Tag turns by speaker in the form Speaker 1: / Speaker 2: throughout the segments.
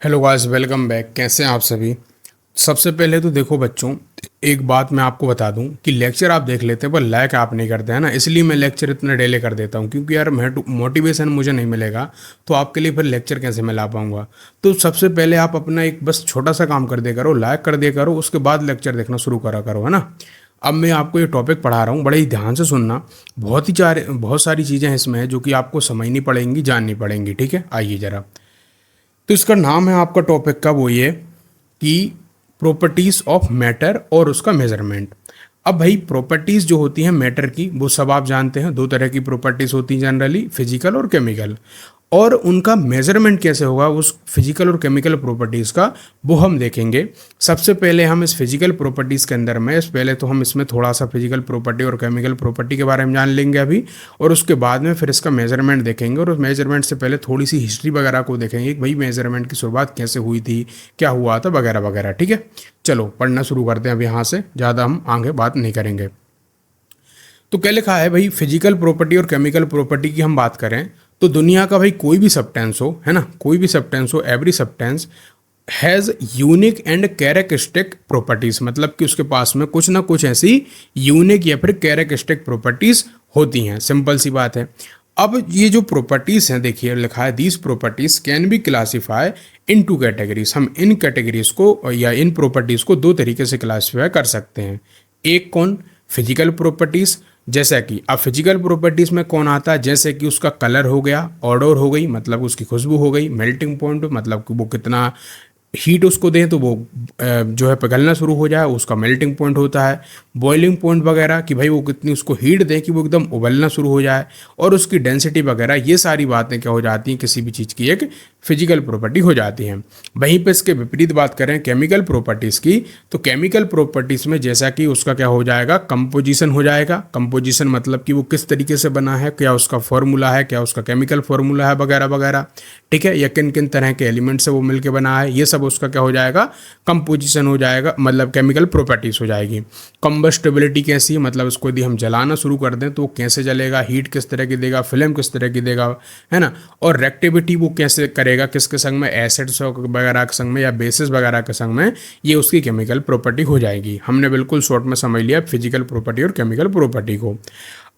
Speaker 1: Hello guys, welcome back. कैसे हैं आप सभी। सबसे पहले तो देखो बच्चों, एक बात मैं आपको बता दूं कि लेक्चर आप देख लेते हैं पर लाइक आप नहीं करते हैं ना, इसलिए मैं लेक्चर इतना डिले कर देता हूं, क्योंकि यार मैं मोटिवेशन मुझे नहीं मिलेगा तो आपके लिए फिर लेक्चर कैसे मैं ला पाऊंगा। तो सबसे पहले आप अपना एक बस छोटा सा काम कर दिया करो, लाइक कर दिया करो, उसके बाद लेक्चर देखना शुरू करा करो, है ना। अब मैं आपको ये टॉपिक पढ़ा रहा हूँ, बड़े ही ध्यान से सुनना। बहुत सारी चीज़ें हैं इसमें जो कि आपको समझनी पड़ेंगी, जाननी पड़ेंगी। ठीक है, आइए ज़रा। तो इसका नाम है आपका टॉपिक का वो ये कि प्रॉपर्टीज ऑफ मैटर और उसका मेजरमेंट। अब भाई प्रॉपर्टीज जो होती हैं मैटर की, वो सब आप जानते हैं, दो तरह की प्रॉपर्टीज होती हैं जनरली, फिजिकल और केमिकल। और उनका मेजरमेंट कैसे होगा उस फिजिकल और केमिकल प्रॉपर्टीज़ का, वो हम देखेंगे। सबसे पहले हम इस फिजिकल प्रॉपर्टीज़ के अंदर में पहले तो हम इसमें थोड़ा सा फिजिकल प्रॉपर्टी और केमिकल प्रॉपर्टी के बारे में जान लेंगे अभी, और उसके बाद में फिर इसका मेजरमेंट देखेंगे। और उस मेजरमेंट से पहले थोड़ी सी हिस्ट्री वगैरह को देखेंगे कि भाई मेजरमेंट की शुरुआत कैसे हुई थी, क्या हुआ था, वगैरह वगैरह। ठीक है, चलो पढ़ना शुरू करते हैं अब यहाँ से, ज़्यादा हम आगे बात नहीं करेंगे। तो क्या लिखा है भाई, फिजिकल प्रॉपर्टी और केमिकल प्रॉपर्टी की हम बात करें तो दुनिया का भाई कोई भी सब्सटेंस हो, है ना, कोई भी सब्सटेंस हो, every substance has unique and characteristic properties, मतलब कि उसके पास में कुछ ना कुछ ऐसी यूनिक या फिर कैरेक्टरिस्टिक प्रॉपर्टीज होती हैं। सिंपल सी बात है। अब ये जो प्रॉपर्टीज हैं, देखिए लिखा है these properties can be classify in two categories. हम इन कैटेगरीज को या इन प्रॉपर्टीज को दो तरीके से क्लासीफाई कर सकते हैं। एक कौन, फिजिकल प्रॉपर्टीज, जैसा कि अब फिजिकल प्रॉपर्टीज में कौन आता है, जैसे कि उसका कलर हो गया, ऑडोर हो गई मतलब उसकी खुशबू हो गई, मेल्टिंग पॉइंट मतलब कि वो कितना हीट उसको दें तो वो जो है पिघलना शुरू हो जाए, उसका मेल्टिंग पॉइंट होता है। बॉइलिंग पॉइंट वगैरह कि भाई वो कितनी उसको हीट दें कि वो एकदम उबलना शुरू हो जाए, और उसकी डेंसिटी वगैरह, ये सारी बातें क्या हो जाती हैं, किसी भी चीज़ की एक फिजिकल प्रॉपर्टी हो जाती हैं। वहीं पे इसके विपरीत बात करें केमिकल प्रॉपर्टीज़ की, तो केमिकल प्रॉपर्टीज़ में जैसा कि उसका क्या हो जाएगा, कंपोजिशन हो जाएगा। कंपोजिशन मतलब कि वो किस तरीके से बना है, क्या उसका फॉर्मूला है, क्या उसका केमिकल फॉर्मूला है, वगैरह वगैरह। ठीक है, या किन किन तरह के एलिमेंट से वो मिलकर बना है, ये सब उसका क्या हो जाएगा, कंपोजिशन हो जाएगा, मतलब केमिकल प्रॉपर्टीज़ हो जाएगी। कंबस्टेबिलिटी कैसी है, मतलब इसको यदि हम जलाना शुरू कर दें तो वो कैसे जलेगा, हीट किस तरह की देगा, फिल्म किस तरह की देगा, है ना। और रेक्टिविटी वो कैसे करेगा, किसके संग में, एसिड्स वगैरह के संग में या बेसिस वगैरह के संग में, ये उसकी केमिकल प्रॉपर्टी हो जाएगी। हमने बिल्कुल शॉर्ट में समझ लिया फिजिकल प्रॉपर्टी और केमिकल प्रॉपर्टी को।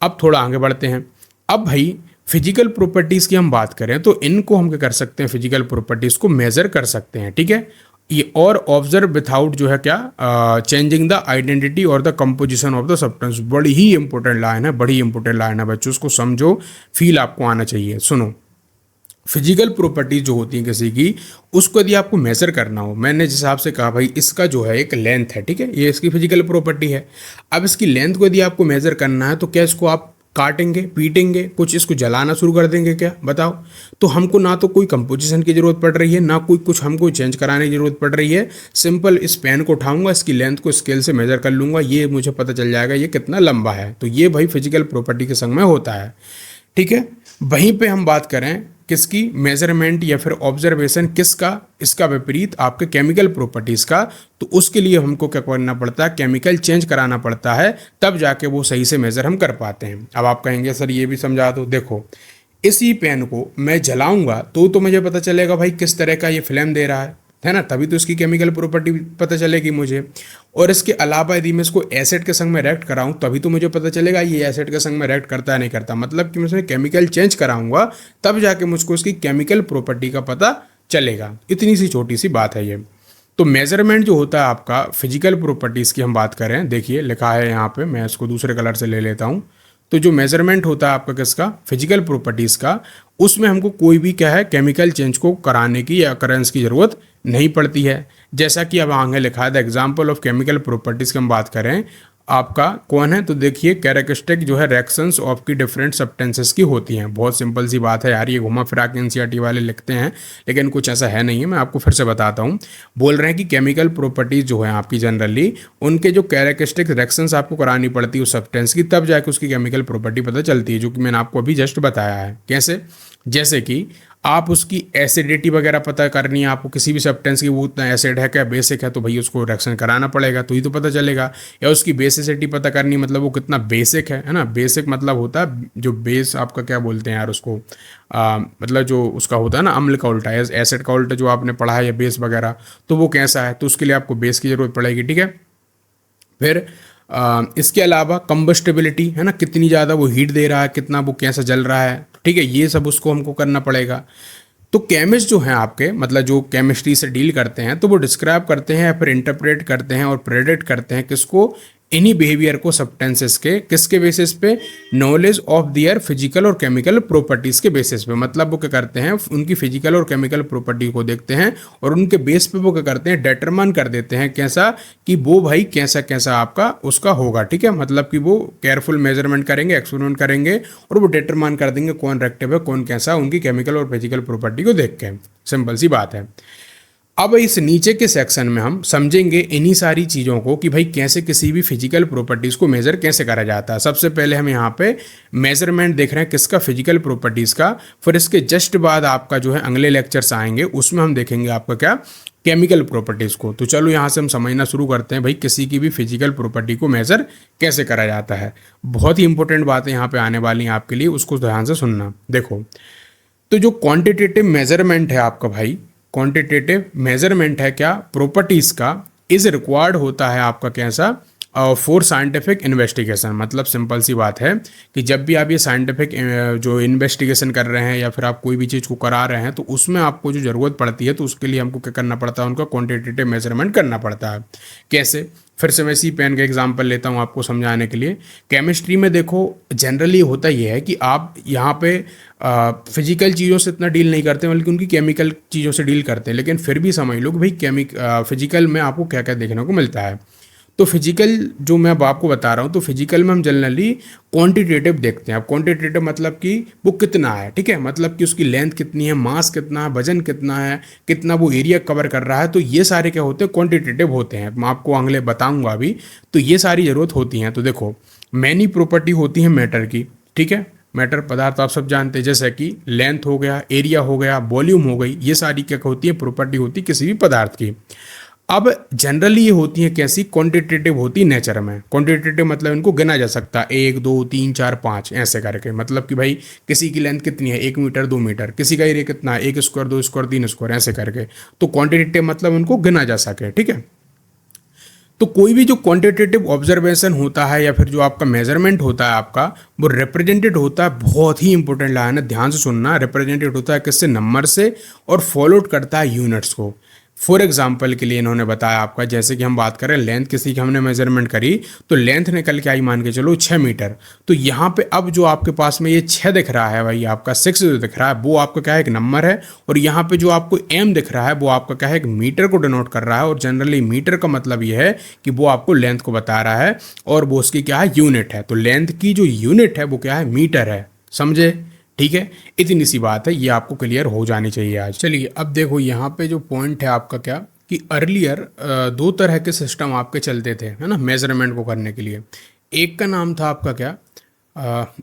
Speaker 1: अब थोड़ा आगे बढ़ते हैं। अब भाई फिजिकल प्रॉपर्टीज़ की हम बात करें तो इनको हम क्या कर सकते हैं, फिजिकल प्रॉपर्टीज़ को मेज़र कर सकते हैं। ठीक है, ये और ऑब्जर्व विथआउट जो है क्या, चेंजिंग द आइडेंटिटी और the composition of the substance. बड़ी ही इंपॉर्टेंट लाइन है, बड़ी इंपॉर्टेंट लाइन है बच्चों, उसको समझो, फील आपको आना चाहिए। सुनो, फिजिकल प्रॉपर्टीज जो होती हैं किसी की, उसको यदि आपको मेजर करना हो, मैंने जिस हिसाब से कहा भाई इसका जो है एक लेंथ है, ठीक है, ये इसकी फिजिकल प्रॉपर्टी है। अब इसकी लेंथ को यदि आपको मेजर करना है तो क्या इसको आप काटेंगे, पीटेंगे, कुछ इसको जलाना शुरू कर देंगे क्या, बताओ। तो हमको ना तो कोई कंपोजिशन की जरूरत पड़ रही है, ना कोई कुछ हमको चेंज कराने की जरूरत पड़ रही है। सिंपल इस पेन को उठाऊंगा, इसकी लेंथ को स्केल से मेजर कर लूंगा, ये मुझे पता चल जाएगा ये कितना लंबा है। तो ये भाई फिजिकल प्रॉपर्टी के संग में होता है। ठीक है, वहीं पे हम बात करें किसकी, मेजरमेंट या फिर ऑब्जर्वेशन किसका, इसका विपरीत आपके केमिकल प्रॉपर्टीज़ का। तो उसके लिए हमको क्या करना पड़ता है, केमिकल चेंज कराना पड़ता है, तब जाके वो सही से मेज़र हम कर पाते हैं। अब आप कहेंगे सर ये भी समझा दो। देखो, इसी पेन को मैं जलाऊंगा तो मुझे पता चलेगा भाई किस तरह का ये फ्लेम दे रहा है ना, तभी तो इसकी केमिकल प्रॉपर्टी पता चलेगी मुझे। और इसके अलावा यदि मैं इसको एसिड के संग में रिएक्ट कराऊं तभी तो मुझे पता चलेगा ये एसिड के संग में रिएक्ट करता है नहीं करता, मतलब कि मैं इसमें केमिकल चेंज कराऊंगा तब जाके मुझको इसकी केमिकल प्रॉपर्टी का पता चलेगा। इतनी सी छोटी सी बात है ये। तो मेजरमेंट जो होता है आपका फिजिकल प्रॉपर्टीज़ की हम बात करें, देखिए लिखा है यहाँ पे, मैं इसको दूसरे कलर से ले लेता हूँ। तो जो मेजरमेंट होता है आपका किसका, फिजिकल प्रॉपर्टीज़ का, उसमें हमको कोई भी क्या है केमिकल चेंज को कराने की या अकरेंस की ज़रूरत नहीं पड़ती है। जैसा कि अब आगे लिखा है the example of chemical properties की हम बात करें, आपका कौन है, तो देखिए कैरेक्टरिस्टिक जो है रिएक्शंस ऑफ की डिफरेंट सब्सटेंसेस की होती हैं। बहुत सिंपल सी बात है यार, ये घुमा फिरा के एनसीईआरटी वाले लिखते हैं, लेकिन कुछ ऐसा है नहीं है। मैं आपको फिर से बताता हूँ। बोल रहे हैं कि केमिकल प्रॉपर्टीज़ जो है आपकी जनरली, उनके जो कैरेक्टरिस्टिक रिएक्शंस आपको करानी पड़ती है उस सब्सटेंस की, तब जाके उसकी केमिकल प्रॉपर्टी पता चलती है, जो कि मैंने आपको अभी जस्ट बताया है। कैसे, जैसे कि आप उसकी एसिडिटी वगैरह पता करनी है आपको, किसी भी सब्सटेंस की वो उतना एसिड है क्या बेसिक है, तो भाई उसको रिएक्शन कराना पड़ेगा तो ही तो पता चलेगा। या उसकी बेसिसिटी पता करनी, मतलब वो कितना बेसिक है ना। बेसिक मतलब होता है जो बेस आपका क्या बोलते हैं यार उसको, मतलब जो उसका होता है ना अम्ल का उल्टा, एसिड का उल्टा जो आपने पढ़ा है या बेस वगैरह, तो वो कैसा है, तो उसके लिए आपको बेस की जरूरत पड़ेगी, ठीक है। फिर इसके अलावा कंबस्टेबिलिटी है ना, कितनी ज़्यादा वो हीट दे रहा है, कितना वो कैसा जल रहा है, ठीक है, ये सब उसको हमको करना पड़ेगा। तो केमिस्ट जो हैं आपके, मतलब जो केमिस्ट्री से डील करते हैं, तो वो डिस्क्राइब करते हैं या फिर इंटरप्रेट करते हैं और प्रेडिक्ट करते हैं किसको, इन्हीं बिहेवियर को सब्सटेंसेस के, किसके बेसिस पे, नॉलेज ऑफ दियर फिजिकल और केमिकल प्रॉपर्टीज के बेसिस पे। मतलब वो क्या करते हैं, उनकी फिजिकल और केमिकल प्रॉपर्टी को देखते हैं और उनके बेस पे वो क्या करते हैं, डिटरमाइन कर देते हैं कैसा, कि वो भाई कैसा कैसा आपका उसका होगा, ठीक है। मतलब कि वो केयरफुल मेजरमेंट करेंगे, एक्सपेरिमेंट करेंगे और वो डिटरमाइन कर देंगे कौन रेक्टिव है कौन कैसा, उनकी केमिकल और फिजिकल प्रॉपर्टी को देख के। सिंपल सी बात है। अब इस नीचे के सेक्शन में हम समझेंगे इन्हीं सारी चीज़ों को कि भाई कैसे किसी भी फिजिकल प्रॉपर्टीज़ को मेज़र कैसे करा जाता है। सबसे पहले हम यहाँ पे मेज़रमेंट देख रहे हैं किसका, फिजिकल प्रॉपर्टीज़ का। फिर इसके जस्ट बाद आपका जो है अगले लेक्चर्स आएंगे, उसमें हम देखेंगे आपका क्या, केमिकल प्रॉपर्टीज़ को। तो चलो यहाँ से हम समझना शुरू करते हैं भाई किसी की भी फिजिकल प्रॉपर्टी को मेज़र कैसे करा जाता है। बहुत ही इंपॉर्टेंट बातें यहाँ पे आने वाली हैं आपके लिए, उसको ध्यान से सुनना। देखो, तो जो क्वांटिटेटिव मेजरमेंट है आपका भाई, क्वांटिटेटिव मेजरमेंट है क्या, प्रॉपर्टीज का, इज रिक्वायर्ड होता है आपका कैसा, फॉर साइंटिफिक इन्वेस्टिगेशन। मतलब सिंपल सी बात है कि जब भी आप ये साइंटिफिक जो इन्वेस्टिगेशन कर रहे हैं या फिर आप कोई भी चीज़ को करा रहे हैं, तो उसमें आपको जो ज़रूरत पड़ती है तो उसके लिए हमको क्या करना पड़ता है, उनका क्वांटिटेटिव मेजरमेंट करना पड़ता है। कैसे, फिर से मैं सी पेन का एग्जांपल लेता हूँ आपको समझाने के लिए। केमिस्ट्री में देखो जनरली होता ये है कि आप यहाँ पे फिजिकल चीज़ों से इतना डील नहीं करते बल्कि उनकी केमिकल चीज़ों से डील करते हैं। लेकिन फिर भी समझ लो कि भाई फिजिकल में आपको क्या क्या देखने को मिलता है। तो फिजिकल जो मैं अब आपको बता रहा हूँ, तो फिजिकल में हम जनरली क्वांटिटेटिव देखते हैं। अब क्वांटिटेटिव मतलब कि वो कितना है, ठीक है, मतलब कि उसकी लेंथ कितनी है, मास कितना है, वजन कितना है, कितना वो एरिया कवर कर रहा है, तो ये सारे क्या होते हैं, क्वांटिटेटिव होते हैं। मैं आपको अगले बताऊंगा अभी। तो ये सारी ज़रूरत होती हैं। तो देखो, मैनी प्रॉपर्टी होती है मैटर की, ठीक है, मैटर पदार्थ आप सब जानते हैं, जैसे कि लेंथ हो गया, एरिया हो गया, वॉल्यूम हो गई, ये सारी क्या होती है, प्रॉपर्टी होती है किसी भी पदार्थ की। अब जनरली ये होती है कैसी, क्वांटिटेटिव होती है नेचर में। क्वांटिटेटिव मतलब इनको गिना जा सकता है, 1 2 3 4 5 ऐसे करके। मतलब कि भाई किसी की लेंथ कितनी है, 1 मीटर 2 मीटर, किसी का एरिया कितना है, 1 स्क्वायर 2 स्क्वायर 3 स्क्वायर ऐसे करके। तो क्वांटिटेटिव मतलब उनको गिना जा सके, ठीक है। तो कोई भी जो क्वांटिटेटिव ऑब्जर्वेशन होता है या फिर जो आपका मेजरमेंट होता है आपका, वो रिप्रेजेंटेड होता है, बहुत ही इंपॉर्टेंट लाइन है, ध्यान से सुनना, रिप्रेजेंटेड होता है किससे, नंबर से, और फॉलोड करता है यूनिट्स को। फॉर एग्जाम्पल के लिए इन्होंने बताया आपका, जैसे कि हम बात करें लेंथ किसी की हमने मेजरमेंट करी, तो लेंथ निकल के आई मान के चलो 6 मीटर। तो यहाँ पे अब जो आपके पास में ये 6 दिख रहा है भाई, आपका 6 जो दिख रहा है वो आपका क्या है, एक नंबर है। और यहाँ पे जो आपको एम दिख रहा है वो आपका क्या है, एक मीटर को डिनोट कर रहा है। और जनरली मीटर का मतलब ये है कि वो आपको लेंथ को बता रहा है और वो उसकी क्या है, यूनिट है। तो लेंथ की जो यूनिट है वो क्या है, मीटर है, समझे, ठीक है। इतनी सी बात है, ये आपको क्लियर हो जानी चाहिए आज। चलिए अब देखो यहाँ पे जो पॉइंट है आपका क्या, कि अर्लियर 2 तरह के सिस्टम आपके चलते थे, है ना, मेजरमेंट को करने के लिए। एक का नाम था आपका क्या,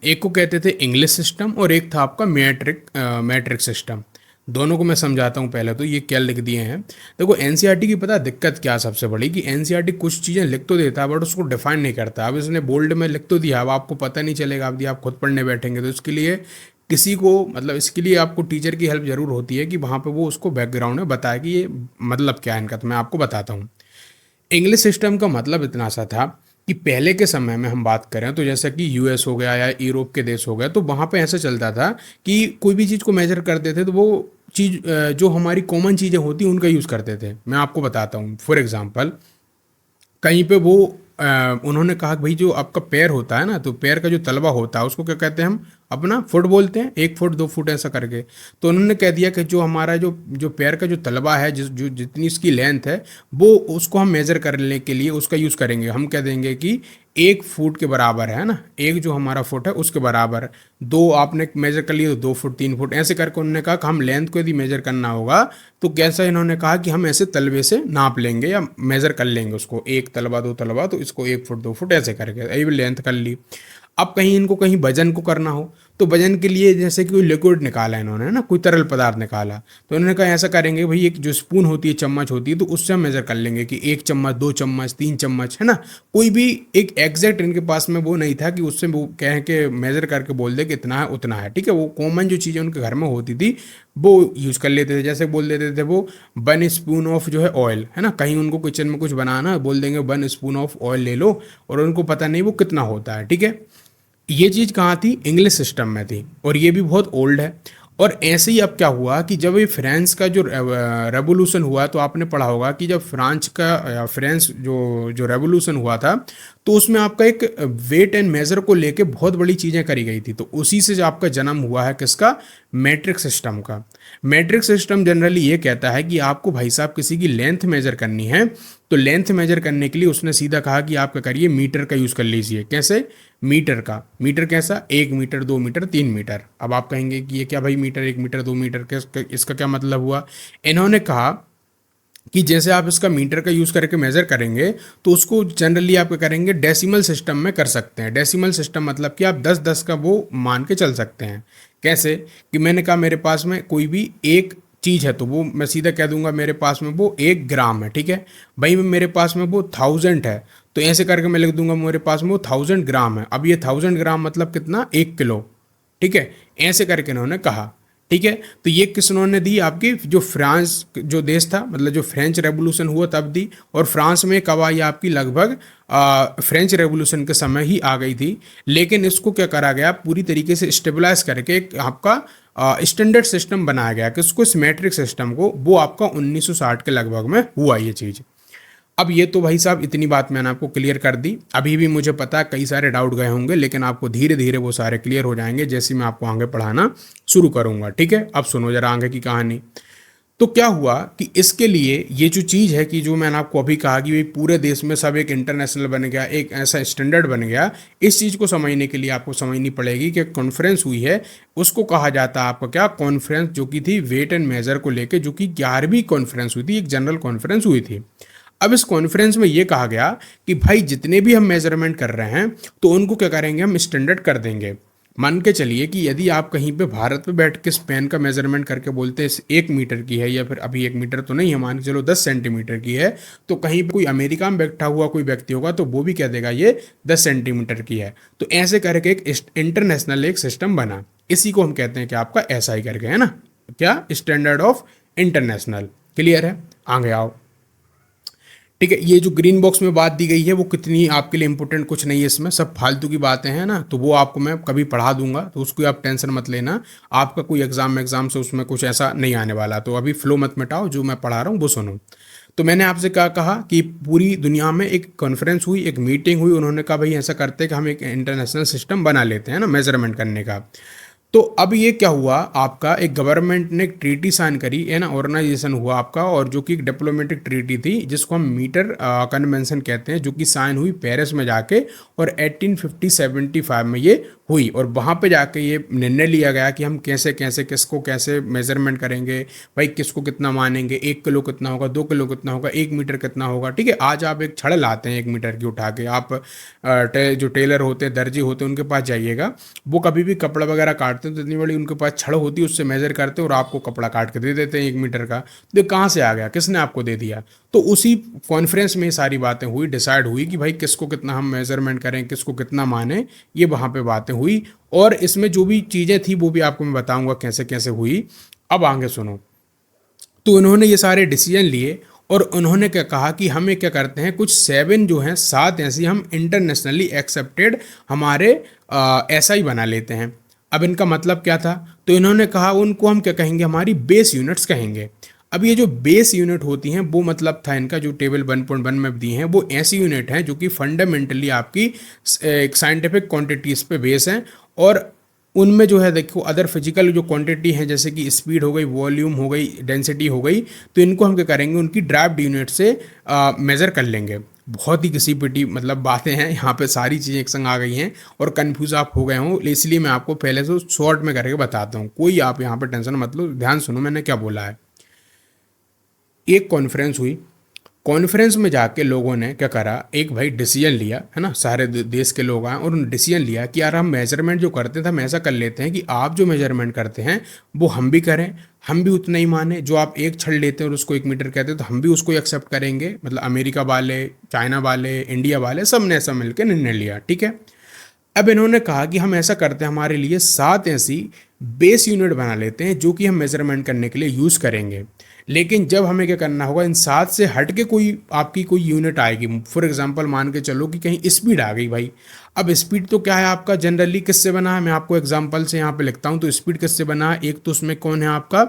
Speaker 1: एक को कहते थे इंग्लिश सिस्टम और एक था आपका मैट्रिक सिस्टम। दोनों को मैं समझाता हूँ। पहले तो ये क्या लिख दिए हैं, देखो एनसीईआरटी की पता दिक्कत क्या सबसे बड़ी, कि एनसीईआरटी कुछ चीज़ें लिख तो देता है बट उसको डिफाइन नहीं करता। अब इसने बोल्ड में लिख तो दिया, अब आपको पता नहीं चलेगा अब आप खुद पढ़ने बैठेंगे तो इसके लिए किसी को, मतलब इसके लिए आपको टीचर की हेल्प जरूर होती है कि वहाँ पे वो उसको बैकग्राउंड में बताए कि ये मतलब क्या है इनका। तो मैं आपको बताता हूँ। इंग्लिश सिस्टम का मतलब इतना सा था कि पहले के समय में हम बात करें तो जैसा कि यूएस हो गया या यूरोप के देश हो गए, तो वहाँ पे ऐसा चलता था कि कोई भी चीज़ को मेजर करते थे तो वो चीज़ जो हमारी कॉमन चीज़ें होती उनका यूज़ करते थे। मैं आपको बताता हूँ, फॉर एग्जांपल कहीं पे वो उन्होंने कहा कि भाई जो आपका पैर होता है ना, तो पैर का जो तलवा होता है उसको क्या कहते हैं, हम अपना फुट बोलते हैं, 1 फुट 2 फुट ऐसा करके। तो उन्होंने कह दिया कि जो हमारा जो जो पैर का जो तलवा है, जो जितनी उसकी लेंथ है, वो उसको हम मेज़र करने के लिए उसका यूज़ करेंगे। हम कह देंगे कि 1 फुट के बराबर है ना, एक जो हमारा फुट है उसके बराबर, दो आपने मेजर कर लिए तो 2 फुट 3 फुट ऐसे करके उन्होंने कहा कि हम लेंथ को यदि मेजर करना होगा तो कैसा, इन्होंने कहा कि हम ऐसे तलवे से नाप लेंगे या मेजर कर लेंगे उसको, 1 तलवा 2 तलवा, तो इसको 1 फुट 2 फुट ऐसे करके ये भी लेंथ कर ली। अब कहीं इनको कहीं वजन को करना हो तो वजन के लिए जैसे कि कोई लिक्विड निकाला इन्होंने, है ना, कोई तरल पदार्थ निकाला, तो इन्होंने कहा ऐसा करेंगे भाई, एक जो स्पून होती है, चम्मच होती है, तो उससे हम मेजर कर लेंगे कि 1 चम्मच, 2 चम्मच, 3 चम्मच, है ना। कोई भी एक एग्जैक्ट इनके पास में वो नहीं था कि उससे वो कह के मेजर करके बोल दे कि इतना है उतना है, ठीक है। वो कॉमन जो चीज़ें उनके घर में होती थी वो यूज़ कर लेते थे। जैसे बोल देते थे वो 1 स्पून ऑफ जो है ऑयल, है ना, कहीं उनको किचन में कुछ बनाना, बोल देंगे 1 स्पून ऑफ ऑयल ले लो, और उनको पता नहीं वो कितना होता है, ठीक है। ये चीज़ कहाँ थी, इंग्लिश सिस्टम में थी, और ये भी बहुत ओल्ड है। और ऐसे ही अब क्या हुआ कि जब ये फ्रांस का जो रेवोल्यूशन हुआ, तो आपने पढ़ा होगा कि जब फ्रांस जो रेवोल्यूशन हुआ था, तो उसमें आपका एक वेट एंड मेजर को लेके बहुत बड़ी चीज़ें करी गई थी। तो उसी से जो आपका जन्म हुआ है किसका, मैट्रिक सिस्टम का। मैट्रिक सिस्टम जनरली ये कहता है कि आपको भाई साहब किसी की लेंथ मेजर करनी है, तो लेंथ मेजर करने के लिए उसने सीधा कहा कि आप क्या करिए, मीटर का यूज़ कर लीजिए। कैसे, मीटर का। मीटर कैसा, 1 मीटर, 2 मीटर, 3 मीटर। अब आप कहेंगे कि ये क्या भाई, मीटर, 1 मीटर, 2 मीटर, इसका क्या मतलब हुआ। इन्होंने कहा कि जैसे आप इसका मीटर का यूज़ करके मेज़र करेंगे, तो उसको जनरली आप क्या करेंगे, डेसिमल सिस्टम में कर सकते हैं। डेसिमल सिस्टम मतलब कि आप 10-10 का वो मान के चल सकते हैं। कैसे कि मैंने कहा मेरे पास में कोई भी एक चीज़ है, तो वो मैं सीधा कह दूंगा मेरे पास में वो 1 ग्राम है, ठीक है भाई। मेरे पास में वो 1000 है, तो ऐसे करके मैं लिख दूंगा मेरे पास में वो 1000 ग्राम है। अब ये 1000 ग्राम मतलब कितना, 1 किलो, ठीक है। ऐसे करके इन्होंने कहा, ठीक है। तो ये किसने दी, आपकी जो फ्रांस जो देश था, मतलब जो फ्रेंच रेवोल्यूशन हुआ तब दी। और फ्रांस में कब आई, आपकी लगभग फ्रेंच रेवोल्यूशन के समय ही आ गई थी। लेकिन इसको क्या करा गया, पूरी तरीके से स्टेबलाइज करके एक आपका स्टैंडर्ड सिस्टम बनाया गया, किसको, इस मैट्रिक सिस्टम को। वो आपका 1960 के लगभग में हुआ ये चीज़। अब ये तो भाई साहब इतनी बात मैंने आपको क्लियर कर दी। अभी भी मुझे पता है कई सारे डाउट गए होंगे, लेकिन आपको धीरे धीरे वो सारे क्लियर हो जाएंगे जैसे मैं आपको आगे पढ़ाना शुरू करूंगा, ठीक है। अब सुनो जरा आगे की कहानी। तो क्या हुआ कि इसके लिए ये जो चीज़ है कि जो मैंने आपको अभी कहा कि भाई पूरे देश में सब एक इंटरनेशनल बन गया, एक ऐसा स्टैंडर्ड बन गया, इस चीज़ को समझने के लिए आपको समझनी पड़ेगी कि कॉन्फ्रेंस हुई है, उसको कहा जाता है आपका क्या, कॉन्फ्रेंस, जो कि थी वेट एंड मेजर को लेके, जो कि 11वीं कॉन्फ्रेंस हुई थी, एक जनरल कॉन्फ्रेंस हुई थी। अब इस कॉन्फ्रेंस में ये कहा गया कि भाई जितने भी हम मेजरमेंट कर रहे हैं, तो उनको क्या करेंगे, हम स्टैंडर्ड कर देंगे। मान के चलिए कि यदि आप कहीं पे भारत पे बैठ के स्पेन का मेजरमेंट करके बोलते हैं 1 मीटर की है, या फिर अभी 1 मीटर तो नहीं है, मान के चलो 10 सेंटीमीटर की है, तो कहीं पे कोई अमेरिका में बैठा हुआ कोई व्यक्ति होगा तो वो भी कह देगा ये 10 सेंटीमीटर की है। तो ऐसे करके एक इंटरनेशनल एक सिस्टम बना। इसी को हम कहते हैं कि आपका ऐसा ही करके, है ना, क्या, स्टैंडर्ड ऑफ इंटरनेशनल। क्लियर है, आगे आओ, ठीक है। ये जो ग्रीन बॉक्स में बात दी गई है वो कितनी आपके लिए इंपॉर्टेंट कुछ नहीं है, इसमें सब फालतू की बातें हैं ना, तो वो आपको मैं कभी पढ़ा दूंगा, तो उसको आप टेंशन मत लेना। आपका कोई एग्जाम से उसमें कुछ ऐसा नहीं आने वाला, तो अभी फ्लो मत मिटाओ, जो मैं पढ़ा रहा हूँ वो सुनो। तो मैंने आपसे क्या कहा कि पूरी दुनिया में एक कॉन्फ्रेंस हुई, एक मीटिंग हुई, उन्होंने कहा भाई ऐसा करते हैं कि हम एक इंटरनेशनल सिस्टम बना लेते हैं ना मेजरमेंट करने का। तो अब ये क्या हुआ, आपका एक गवर्नमेंट ने एक ट्रीटी साइन करी, है ना, ऑर्गेनाइजेशन हुआ आपका, और जो कि एक डिप्लोमेटिक ट्रीटी थी, जिसको हम मीटर कन्वेंशन कहते हैं, जो कि साइन हुई पेरिस में जाके, और 1875 में ये हुई। और वहाँ पे जाके ये निर्णय लिया गया कि हम कैसे कैसे किसको कैसे मेजरमेंट करेंगे, भाई किसको कितना मानेंगे, 1 किलो कितना होगा, 2 किलो कितना होगा, 1 मीटर कितना होगा, ठीक है। आज आप एक छड़ लाते हैं 1 मीटर की उठा के, आप जो टेलर होते हैं, दर्जी होते हैं, उनके पास जाइएगा, वो कभी भी कपड़ा वगैरह काटते हैं तो इतनी बड़ी उनके पास छड़ होती है, उससे मेजर करते हैं और आपको कपड़ा काट के दे देते हैं 1 मीटर का। तो ये कहाँ से आ गया, किसने आपको दे दिया। तो उसी कॉन्फ्रेंस में सारी बातें हुई, डिसाइड हुई कि भाई किसको कितना हम मेजरमेंट करें, किसको कितना माने, ये वहाँ पे बातें हुई। और इसमें जो भी चीज़ें थी वो भी आपको मैं बताऊंगा कैसे कैसे हुई। अब आगे सुनो। तो उन्होंने ये सारे डिसीजन लिए, और उन्होंने क्या कहा कि हमें क्या करते हैं, कुछ 7 जो हैं, 7 ऐसी हम इंटरनेशनली एक्सेप्टेड हमारे ऐसा ही बना लेते हैं। अब इनका मतलब क्या था, तो इन्होंने कहा उनको हम क्या कहेंगे, हमारी बेस यूनिट्स कहेंगे। अब ये जो बेस यूनिट होती हैं, वो मतलब था इनका जो टेबल 1.1 में दी हैं, वो ऐसी यूनिट हैं जो कि फंडामेंटली आपकी एक साइंटिफिक क्वांटिटीज़ पे बेस हैं। और उनमें जो है देखो अदर फिजिकल जो क्वांटिटी है, जैसे कि स्पीड हो गई, वॉल्यूम हो गई, डेंसिटी हो गई, तो इनको हम क्या करेंगे, उनकी ड्राफ्ट यूनिट से मेज़र कर लेंगे। बहुत ही घिसी पिटी मतलब बातें हैं यहाँ पे, सारी चीज़ें एक संग आ गई हैं और कन्फ्यूज़ आप हो गए हो, इसलिए मैं आपको पहले से शॉर्ट में करके बताता हूँ। कोई आप यहाँ पे टेंशन मत लो, ध्यान सुनो मैंने क्या बोला है। एक कॉन्फ्रेंस हुई, कॉन्फ्रेंस में जाके लोगों ने क्या करा, एक भाई डिसीजन लिया है ना, सारे देश के लोग आए और उन्होंने डिसीजन लिया कि यार हम मेजरमेंट जो करते थे हम ऐसा कर लेते हैं कि आप जो मेजरमेंट करते हैं वो हम भी करें, हम भी उतना ही माने। जो आप एक छड़ लेते हैं और उसको 1 मीटर कहते हैं तो हम भी उसको एक्सेप्ट करेंगे। मतलब अमेरिका वाले, चाइना वाले, इंडिया वाले, सब ने ऐसा मिलकर निर्णय लिया। ठीक है, अब इन्होंने कहा कि हम ऐसा करते हैं, हमारे लिए 7 ऐसी बेस यूनिट बना लेते हैं जो कि हम मेजरमेंट करने के लिए यूज़ करेंगे। लेकिन जब हमें क्या करना होगा, इन 7 से हट के कोई आपकी कोई यूनिट आएगी। फॉर एग्जांपल मान के चलो कि कहीं स्पीड आ गई भाई। अब स्पीड तो क्या है आपका, जनरली किससे बना है, मैं आपको एग्जांपल से यहाँ पे लिखता हूँ। तो स्पीड किससे बना है, एक तो उसमें कौन है आपका,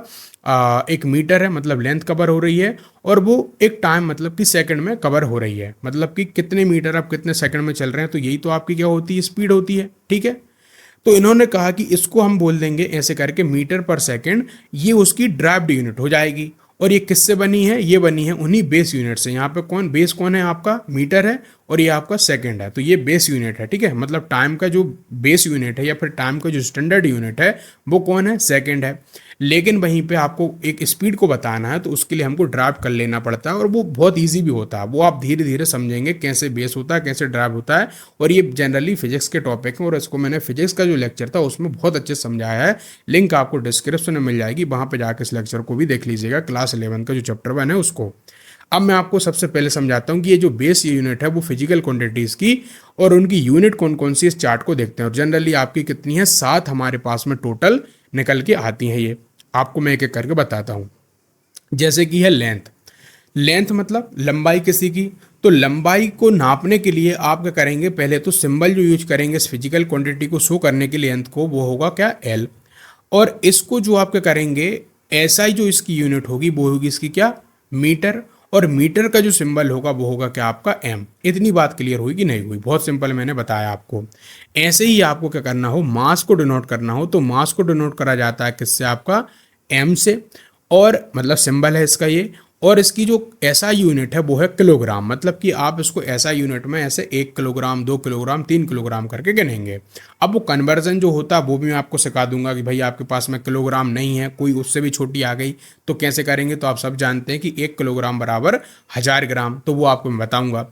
Speaker 1: एक मीटर है, मतलब लेंथ कवर हो रही है, और वो एक टाइम मतलब कि सेकंड में कवर हो रही है, मतलब कि कितने मीटर आप कितने सेकंड में चल रहे हैं। तो यही तो आपकी क्या होती है, स्पीड होती है। ठीक है, तो इन्होंने कहा कि इसको हम बोल देंगे ऐसे करके मीटर पर सेकंड, ये उसकी ड्राइव्ड यूनिट हो जाएगी। और ये किससे बनी है, ये बनी है उन्हीं बेस यूनिट से। यहाँ पे कौन बेस कौन है आपका, मीटर है, और ये आपका सेकंड है। तो ये बेस यूनिट है। ठीक है, मतलब टाइम का जो बेस यूनिट है या फिर टाइम का जो स्टैंडर्ड यूनिट है वो कौन है, सेकंड है। लेकिन वहीं पे आपको एक स्पीड को बताना है तो उसके लिए हमको ड्राइव कर लेना पड़ता है, और वो बहुत ईजी भी होता है। वो आप धीरे धीरे समझेंगे कैसे बेस होता है, कैसे ड्राइव होता है। और ये जनरली फिजिक्स के टॉपिक हैं, और इसको मैंने फिजिक्स का जो लेक्चर था उसमें बहुत अच्छे से समझाया है। लिंक आपको डिस्क्रिप्शन में मिल जाएगी, वहाँ पर जाकर इस लेक्चर को भी देख लीजिएगा, क्लास 11 का जो चैप्टर 1 है उसको। अब मैं आपको सबसे पहले समझाता हूँ कि ये जो बेस यूनिट है वो फिजिकल क्वांटिटीज़ की, और उनकी यूनिट कौन कौन सी इस चार्ट को देखते हैं। और जनरली आपकी कितनी है, 7 हमारे पास में टोटल निकल के आती हैं। ये आपको मैं एक एक करके बताता हूँ। जैसे कि है लेंथ। लेंथ मतलब लंबाई किसी की। तो लंबाई को नापने के लिए आप क्या करेंगे, पहले तो सिंबल जो यूज करेंगे इस फिजिकल क्वांटिटी को शो करने के लिए लेंथ को, वो होगा क्या, एल। और इसको जो आप क्या करेंगे, एसआई जो इसकी यूनिट होगी वो होगी इसकी क्या, मीटर। और मीटर का जो सिंबल होगा वो होगा क्या आपका, एम। इतनी बात क्लियर हुई कि नहीं हुई, बहुत सिंपल मैंने बताया आपको। ऐसे ही आपको क्या करना हो, मास को डिनोट करना हो तो मास को डिनोट करा जाता है किससे, आपका एम से। और मतलब सिंबल है इसका ये। और इसकी जो ऐसा यूनिट है वो है किलोग्राम। मतलब कि आप इसको ऐसा यूनिट में ऐसे 1 किलोग्राम, 2 किलोग्राम, 3 किलोग्राम करके गिनेंगे। अब वो कन्वर्जन जो होता है वो भी मैं आपको सिखा दूंगा कि भाई आपके पास में किलोग्राम नहीं है, कोई उससे भी छोटी आ गई तो कैसे करेंगे। तो आप सब जानते हैं कि 1 किलोग्राम बराबर 1000 ग्राम, तो वो आपको मैं बताऊंगा।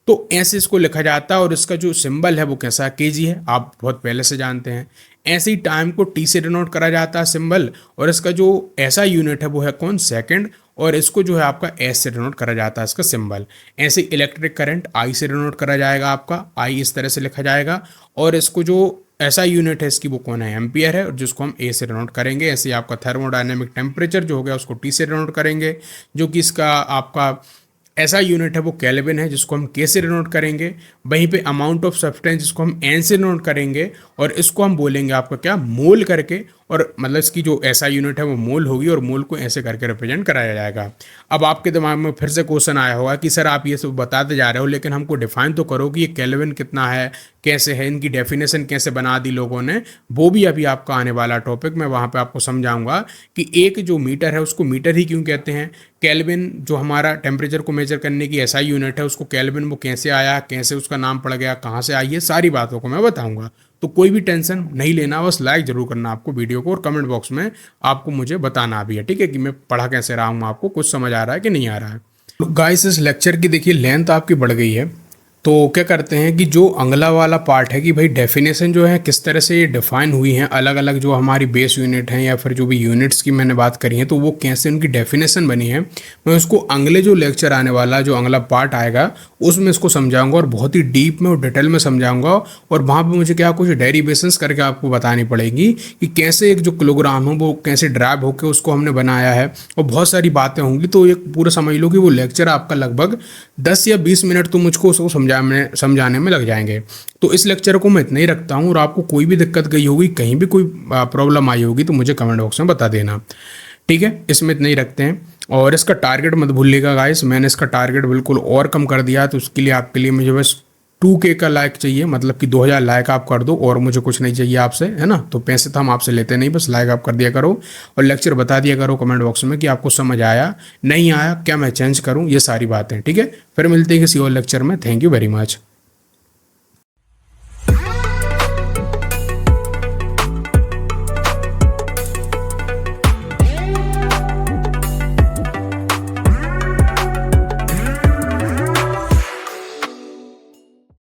Speaker 1: तो ऐसे इसको लिखा जाता है। और इसका जो सिंबल है वो कैसा, केजी है, आप बहुत पहले से जानते हैं। ऐसे ही टाइम को टी से डिनोट करा जाता है सिंबल। और इसका जो ऐसा यूनिट है वो है कौन, सेकंड। और इसको जो है आपका एस से डिनोट करा जाता है इसका सिंबल। ऐसे इलेक्ट्रिक करंट आई से डिनोट करा जाएगा, आपका आई इस तरह से लिखा जाएगा। और इसको जो ऐसा यूनिट है इसकी वो कौन है, एम्पियर है, और जिसको हम ए से डिनोट करेंगे। ऐसे ही आपका थर्मोडायनेमिक टेम्परेचर जो हो गया उसको टी से डिनोट करेंगे, जो कि इसका आपका ऐसा यूनिट है वो केल्विन है, जिसको हम के से डिनोट करेंगे। वहीं पे अमाउंट ऑफ सब्सटेंस जिसको हम एन से डिनोट करेंगे, और इसको हम बोलेंगे आपका क्या, मोल करके। और मतलब इसकी जो ऐसा यूनिट है वो मोल होगी, और मोल को ऐसे करके रिप्रेजेंट कराया जाएगा। अब आपके दिमाग में फिर से क्वेश्चन आया होगा कि सर आप ये सब बताते जा रहे हो लेकिन हमको डिफाइन तो करो कि ये केल्विन कितना है, कैसे है, इनकी डेफिनेशन कैसे बना दी लोगों ने। वो भी अभी आपका आने वाला टॉपिक, मैं वहाँ पे आपको समझाऊंगा कि एक जो मीटर है उसको मीटर ही क्यों कहते हैं। केल्विन जो हमारा टेम्परेचर को मेजर करने की ऐसा यूनिट है, उसको केल्विन वो कैसे आया, कैसे उसका नाम पड़ गया, कहाँ से आई, है सारी बातों को मैं बताऊंगा। तो कोई भी टेंशन नहीं लेना, बस लाइक जरूर करना आपको वीडियो को, और कमेंट बॉक्स में आपको मुझे बताना भी है, ठीक है, कि मैं पढ़ा कैसे रहा हूँ, आपको कुछ समझ आ रहा है कि नहीं आ रहा है। तो गाइस इस लेक्चर की देखिए लेंथ आपकी बढ़ गई है। तो क्या करते हैं कि जो अगला वाला पार्ट है कि भाई डेफिनेशन जो है किस तरह से ये डिफाइन हुई हैं, अलग अलग जो हमारी बेस यूनिट हैं या फिर जो भी यूनिट्स की मैंने बात करी है, तो वो कैसे उनकी डेफिनेशन बनी है, मैं उसको अगले जो लेक्चर आने वाला, जो अगला पार्ट आएगा उसमें इसको समझाऊंगा, और बहुत ही डीप में और डिटेल में समझाऊंगा। और वहाँ पर मुझे क्या कुछ डेरिवेशंस करके आपको बतानी पड़ेगी कि कैसे एक जो किलोग्राम हो वो कैसे ड्राइव होकर उसको हमने बनाया है, और बहुत सारी बातें होंगी। तो एक पूरा समझ लो कि वो लेक्चर आपका लगभग 10 या 20 मिनट तो मुझको उसको समझाने में लग जाएंगे। तो इस लेक्चर को मैं इतना ही रखता हूँ, और आपको कोई भी दिक्कत गई होगी, कहीं भी कोई प्रॉब्लम आई होगी तो मुझे कमेंट बॉक्स में बता देना, ठीक है। इसमें इतना ही रखते हैं। और इसका टारगेट मत भूलिएगा गाइस, मैंने इसका टारगेट बिल्कुल और कम कर दिया, तो उसके लिए आपके लिए मुझे बस 2K का लाइक चाहिए, मतलब कि 2000 लाइक आप कर दो, और मुझे कुछ नहीं चाहिए आपसे, है ना। तो पैसे तो हम आपसे लेते नहीं, बस लाइक आप कर दिया करो, और लेक्चर बता दिया करो कमेंट बॉक्स में कि आपको समझ आया नहीं आया, क्या मैं चेंज करूं, ये सारी बातें, ठीक है। फिर मिलते हैं किसी और लेक्चर में। Thank you very much.